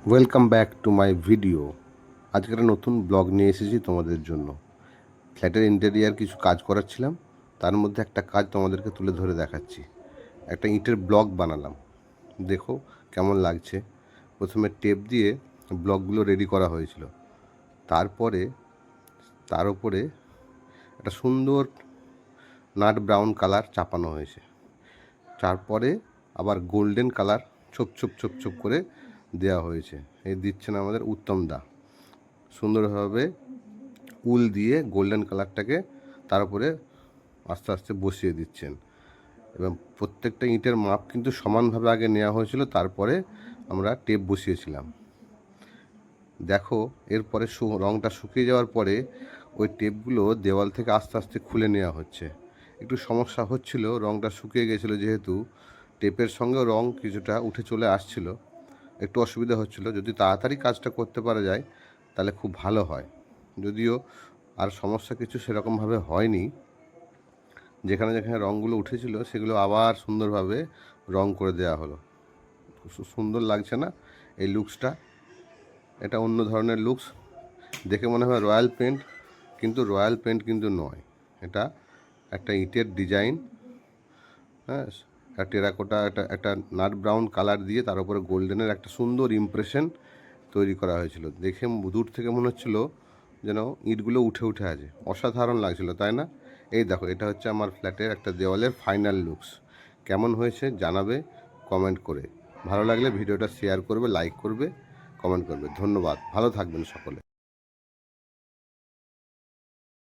Welcome back to my video. আজকে একটা নতুন ব্লগ নিয়ে এসেছি তোমাদের জন্য। ফ্ল্যাটের ইন্টেরিয়ার কিছু কাজ করাচ্ছিলাম, তার মধ্যে একটা কাজ তোমাদেরকে তুলে ধরে দেখাচ্ছি। একটা ইটের ব্লক বানালাম, দেখো কেমন লাগছে। প্রথমে টেপ দিয়ে ব্লকগুলো রেডি করা হয়েছিল, তারপরে তার উপরে একটা সুন্দর নাট ব্রাউন কালার চাপানো হয়েছে। তারপরে আবার গোল্ডেন কালার ছোপ ছোপ ছোপ ছোপ করে দেওয়া হয়েছে। এই দিচ্ছেন আমাদের উত্তম দা, সুন্দরভাবে উল দিয়ে গোল্ডেন কালারটাকে তার উপরে আস্তে আস্তে বসিয়ে দিচ্ছেন। এবং প্রত্যেকটা ইঁটের মাপ কিন্তু সমানভাবে আগে নেওয়া হয়েছিল, তারপরে আমরা টেপ বসিয়েছিলাম। দেখো এরপরে রঙটা শুকিয়ে যাওয়ার পরে ওই টেপগুলো দেওয়াল থেকে আস্তে আস্তে খুলে নেওয়া হচ্ছে। একটু সমস্যা হচ্ছিল, রঙটা শুকিয়ে গেছিলো যেহেতু টেপের সঙ্গেও রঙ কিছুটা উঠে চলে আসছিল, একটু অসুবিধা হচ্ছিল। যদি তাড়াতাড়ি কাজটা করতে পারা যায় তাহলে খুব ভালো হয়। যদিও আর সমস্যা কিছু সেরকমভাবে হয়নি, যেখানে যেখানে রঙগুলো উঠেছিল সেগুলো আবার সুন্দরভাবে রং করে দেওয়া হলো। সুন্দর লাগছে না এই লুকসটা? এটা অন্য ধরনের লুকস, দেখে মনে হয় রয়্যাল পেন্ট, কিন্তু রয়্যাল পেন্ট কিন্তু নয়। এটা একটা ইটের ডিজাইন, হ্যাঁ, টেরাকোটা একটা নাট ব্রাউন কালার দিয়ে তার উপরে গোল্ডেনের একটা সুন্দর ইমপ্রেশন তৈরি করা হয়েছিল। দেখে দূর থেকে মনে হচ্ছিল যেন ইটগুলো উঠে উঠে আছে, অসাধারণ লাগছিল, তাই না? এই দেখো, এটা হচ্ছে আমার ফ্ল্যাটের একটা দেওয়ালের ফাইনাল লুকস। কেমন হয়েছে জানাবে কমেন্ট করে। ভালো লাগলে ভিডিওটা শেয়ার করবে, লাইক করবে, কমেন্ট করবে। ধন্যবাদ, ভালো থাকবেন সকলে।